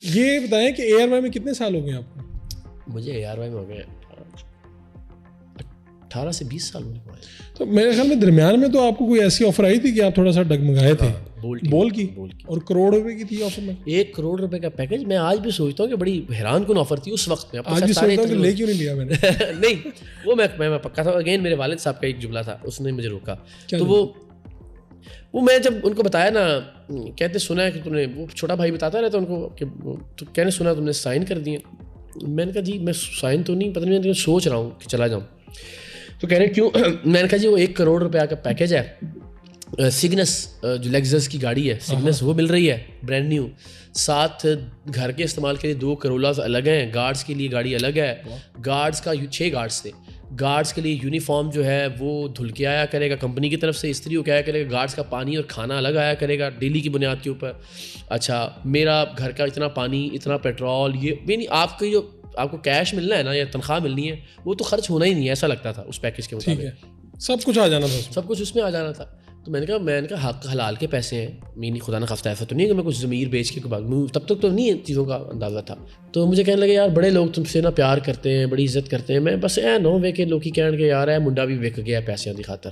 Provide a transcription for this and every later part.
یہ بتائیں کہ اے آر وائی میں کتنے سال ہو گئے آپ کو؟ مجھے اے آر وائی میں ہو گئے 18 سے 20 سال ہونے کو آئے. تو میرے خیال میں درمیان میں تو آپ کو کوئی ایسی آفر آئی تھی کہ آپ تھوڑا سا ڈگمگائے تھے. بول کی اور کروڑ روپے کی تھی آفر میں. 1 کروڑ روپے کا پیکج. میں آج بھی سوچتا ہوں کہ بڑی حیران کن آفر تھی اس وقت میں. آج بھی سوچتا ہوں کہ لے کیوں نہیں لیا میں نے. نہیں وہ میں پکا تھا. اگین میرے والد صاحب کا ایک جملہ تھا, اس نے مجھے روکا. تو وہ میں جب ان کو بتایا نا, کہتے سنا ہے کہ تم نے, وہ چھوٹا بھائی بتاتا رہتا ان کو کہ تو کہنے سنا تم نے سائن کر دیے. میں نے کہا جی میں سائن تو نہیں, پتہ نہیں, میں سوچ رہا ہوں کہ چلا جاؤں. تو کہہ رہے کیوں؟ میں نے کہا جی وہ 1 کروڑ روپیہ کا پیکج ہے. سگنس جو لیگزس کی گاڑی ہے سگنس وہ مل رہی ہے برانڈ نیو. ساتھ گھر کے استعمال کے لیے 2 کرولاز الگ ہیں, گارڈز کے لیے گاڑی الگ ہے. گارڈز کا 6 گارڈز تھے. گارڈز کے لیے یونیفارم جو ہے وہ دھل کے آیا کرے گا کمپنی کی طرف سے, استری ہو کے آیا کرے گا. گارڈز کا پانی اور کھانا الگ آیا کرے گا ڈیلی کی بنیاد کے اوپر. اچھا میرا گھر کا اتنا پانی, اتنا پیٹرول, یہ نہیں آپ کی جو آپ کو کیش ملنا ہے نا یا تنخواہ ملنی ہے وہ تو خرچ ہونا ہی نہیں ہے, ایسا لگتا تھا اس پیکج کے مطابق. سب کچھ آ جانا تھا, سب کچھ اس میں آ جانا تھا. تو میں نے کہا حق حلال کے پیسے ہیں, مینی خدا نہ خواستہ ایسا تو نہیں ہے کہ میں کچھ ضمیر بیچ کے تب تک تو نہیں ہے چیزوں کا اندازہ تھا. تو مجھے کہنے لگے یار بڑے لوگ تم سے نا پیار کرتے ہیں, بڑی عزت کرتے ہیں. میں بس نو وے کے لوگ کہنے کے یار ہے منڈا بھی وک گیا پیسوں کی خاطر.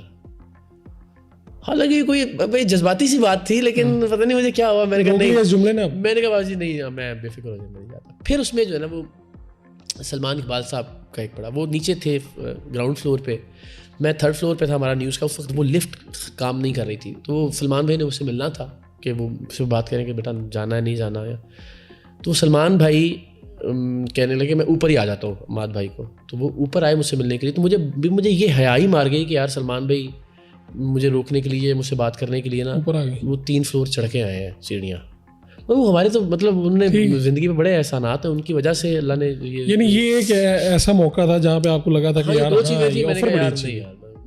حالانکہ کوئی جذباتی سی بات تھی, لیکن پتہ نہیں مجھے کیا ہوا. میں نے کہا نہیں, میں نے کہا باجی نہیں میں بے فکر ہو جاتا نہیں جاتا. پھر اس میں جو ہے نا وہ سلمان اقبال صاحب کا ایک پڑا, وہ نیچے تھے گراؤنڈ فلور پہ, میں 3rd فلور پہ تھا ہمارا نیوز کا. اس وقت وہ لفٹ کام نہیں کر رہی تھی, تو سلمان بھائی نے مجھ سے ملنا تھا کہ وہ سے بات کریں کہ بیٹا جانا ہے نہیں جانا ہے. تو سلمان بھائی کہنے لگے میں اوپر ہی آ جاتا ہوں ماد بھائی کو. تو وہ اوپر آئے مجھ سے ملنے کے لیے. تو مجھے یہ حیا ہی مار گئی کہ یار سلمان بھائی مجھے روکنے کے لیے, مجھ سے بات کرنے کے لیے نا وہ 3 فلور چڑھ کے آئے ہیں سیڑھیاں. وہ ہمارے تو مطلب انہوں نے زندگی میں بڑے احسانات ہیں, ان کی وجہ سے اللہ نے یعنی یہ ایک ایسا موقع تھا جہاں پہ آپ کو لگا تھا کہ یار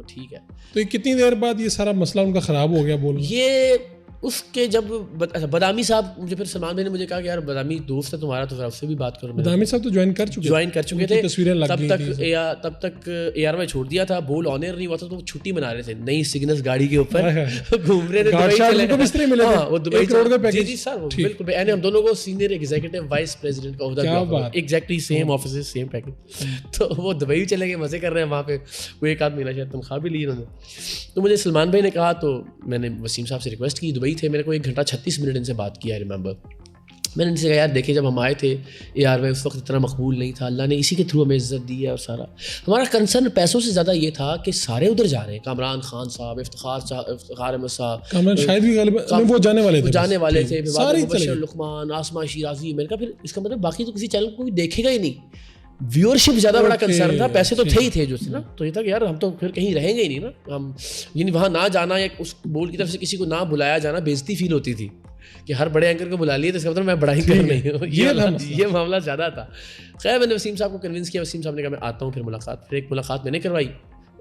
ٹھیک ہے. تو کتنی دیر بعد یہ سارا مسئلہ ان کا خراب ہو گیا؟ بولو یہ اس کے جب بدامی صاحب مجھے پھر سلمان بھائی نے مجھے کہا کہ یار بدامی دوست ہے تمہارا تو اس سے بھی بات کرو. بدامی صاحب تو جوائن کر چکے تھے تب تک اے آر وائی چھوڑ دیا تھا, بول آن ایئر نہیں ہوا تھا, تو چھٹی منا رہے تھے نئی سگنس گاڑی کے اوپر گھوم رہے تھے. وہ دبئی جی سر بالکل. ہم دونوں کو سینئر ایگزیکٹو وائس پریزیڈنٹ کا عہدہ, exactly same offices same package. تو وہ دبئی چلے گئے, مزے کر رہے ہیں وہاں پہ. وہ 1 آدھ مہینہ شاید تنخواہ بھی لی انہوں نے. تو مجھے سلمان بھائی نے کہا, تو میں نے وسیم صاحب سے ریکویسٹ کی, دبئی تھے, میرے کو 1 گھنٹہ 36 منٹ ان سے بات کیا, ریممبر. میں نے ان سے کہا یار دیکھیں جب ہم آئے تھے اے آر وائی اس وقت اتنا مقبول نہیں تھا, اللہ نے اسی کے تھرو ہمیں عزت دی ہے. اور سارا ہمارا کنسرن پیسوں سے زیادہ یہ تھا کہ سارے ادھر جا رہے ہیں, کامران خان صاحب, افتخار احمد صاحب, شاید بھی وہ جانے والے تھے, لقمان, آسما شیرازی. میں نے کہا پھر اس کا مطلب باقی تو کسی چینل کو بھی دیکھے گا ہی نہیں. ویورشپ زیادہ بڑا کنسرن تھا, پیسے تو تھے ہی تھے جو تھے نا. تو یہ تھا کہ یار ہم تو پھر کہیں رہیں گے ہی نہیں نا ہم, یعنی وہاں نہ جانا یا اس بول کی طرف سے کسی کو نہ بلایا جانا بےزتی فیل ہوتی تھی کہ ہر بڑے اینکر کو بلا لیے تو اس کا مطلب میں بڑا ہی کر نہیں ہوں. یہ معاملہ زیادہ تھا. خیر میں نے وسیم صاحب کو کنونس کیا, وسیم صاحب نے کہا میں آتا ہوں. پھر ملاقات, پھر ایک ملاقات میں نے کروائی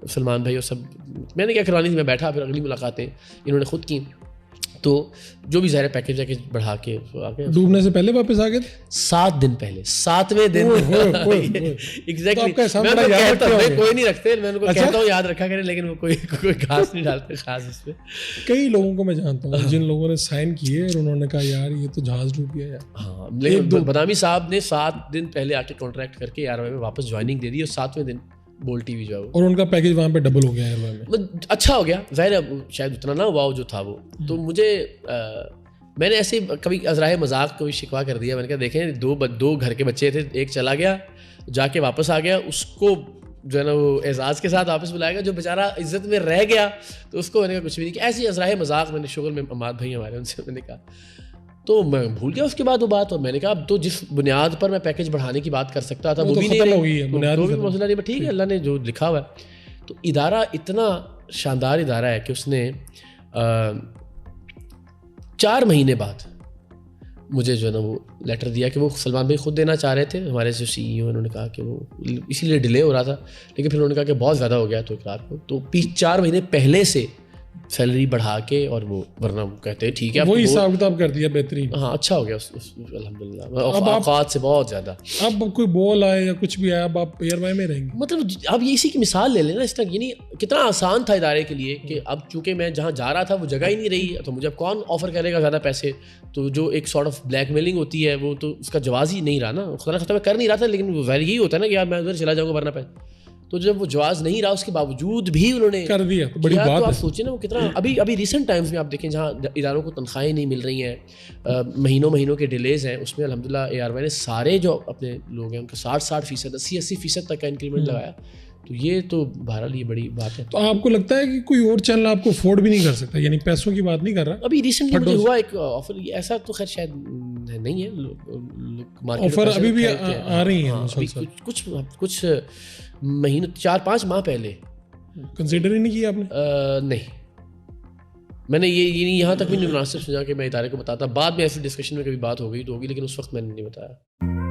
سلمان بھائی اور سب, میں نے کیا کروانی تھی, میں بیٹھا. پھر اگلی ملاقاتیں انہوں نے خود کی. تو جو بھی ظاہر پیکیج ویکیج بڑھا کے ڈوبنے سے پہلے واپس آ گئے 7 دن پہلے, 7ویں دن ایگزیکٹلی. میں کوئی نہیں رکھتے, میں ان کو کہتا ہوں یاد رکھا کریں, لیکن وہ کوئی گھاس نہیں ڈالتے خاص اس پہ. کئی لوگوں کو میں جانتا ہوں جن لوگوں نے سائن کیے اور انہوں نے کہا یار یہ تو جہاز ڈوب گیا یار. ہاں لیکن بدامی صاحب نے 7 دن پہلے آ کے کانٹریکٹ کر کے یار میں واپس جوائننگ دے دی, اور 7ویں دن بول ٹی وی جو ہے, اور ان کا پیکج وہاں پہ ڈبل ہو گیا ہے, اچھا ہو گیا. ظاہر ہے شاید اتنا نہ ہوا جو تھا وہ. تو مجھے میں نے ایسے کبھی ازراہ مذاق کوئی شکوا کر دیا. میں نے کہا دیکھیں 2 گھر کے بچے تھے, ایک چلا گیا جا کے واپس آ گیا, اس کو جو ہے نا وہ اعزاز کے ساتھ واپس بلائے گا. جو بیچارہ عزت میں رہ گیا تو اس کو میں نے کہا کچھ بھی نہیں. کہ ایسی ازراہ مذاق میں نے شغل میں اماد بھائی ہمارے, ان سے میں نے کہا, تو میں بھول گیا اس کے بعد وہ بات. اور میں نے کہا اب تو جس بنیاد پر میں پیکج بڑھانے کی بات کر سکتا تھا وہ بھی نہیں رہی, وہ بھی مسئلہ نہیں. ٹھیک ہے اللہ نے جو لکھا ہوا ہے. تو ادارہ اتنا شاندار ادارہ ہے کہ اس نے 4 مہینے بعد مجھے جو ہے نا وہ لیٹر دیا کہ وہ سلمان بھائی خود دینا چاہ رہے تھے. ہمارے جو سی ای او انہوں نے کہا کہ وہ اسی لیے ڈیلے ہو رہا تھا, لیکن پھر انہوں نے کہا کہ بہت زیادہ ہو گیا تو اقرار کو. تو 4 مہینے پہلے سے سیلری بڑھا کے، اور وہ ورنہ کہتے ہیں ٹھیک ہے وہی حساب کتاب کر دیا بہترین. ہاں اچھا ہو گیا الحمد للہ، اوقات سے بہت زیادہ. اب کوئی بول آئے یا کچھ بھی آیا اب آپ ایئر وائی میں رہیں گے؟ مطلب اب یہ اسی کی مثال لے لینا اس طرح، یعنی کتنا آسان تھا ادارے کے لیے کہ اب چونکہ میں جہاں جا رہا تھا وہ جگہ ہی نہیں رہی، تو مجھے اب کون آفر کرے گا زیادہ پیسے. تو جو ایک سارٹ آف بلیک میلنگ ہوتی ہے وہ تو اس کا جواز ہی نہیں رہا نا. خدا نخواستہ میں کر نہیں رہا تھا، لیکن وہ ظاہر یہی ہوتا ہے نا کہ یار میں ادھر چلا جاؤں گا ورنہ پیسے. تو جب وہ جواز نہیں رہا اس کے باوجود بھی انہوں نے کر دیا، تو بڑی بات ہے. آپ سوچیں نا وہ کتنا ابھی ریسنٹ ٹائمز میں آپ دیکھیں جہاں اداروں کو تنخواہیں نہیں مل رہی ہیں، مہینوں کے ڈیلیز ہیں، اس میں الحمدللہ اے آر وائی نے سارے جو اپنے لوگ ہیں ان کا 60% 80% تک کا انکریمنٹ لگایا. تو یہ تو بہرحال یہ بڑی بات ہے. تو آپ کو لگتا ہے کہ کوئی اور چینل آپ کو افورڈ بھی نہیں کر سکتا، یعنی پیسوں کی بات نہیں کر رہا؟ ابھی ریسنٹلی مجھے ہوا ایک آفر، ایسا تو خیر شاید نہیں ہے، آفر ابھی بھی آ رہی ہیں کچھ مہینوں 4-5 ماہ پہلے. کنسیڈر ہی نہیں کیا آپ نے؟ نہیں، میں نے یہ یہاں تک بھی نہیں مناسب سمجھا کہ میں ادارے کو بتاتا. بعد میں ایسی ڈسکشن میں کبھی بات ہو گئی تو ہوگی، لیکن اس وقت میں نے نہیں بتایا.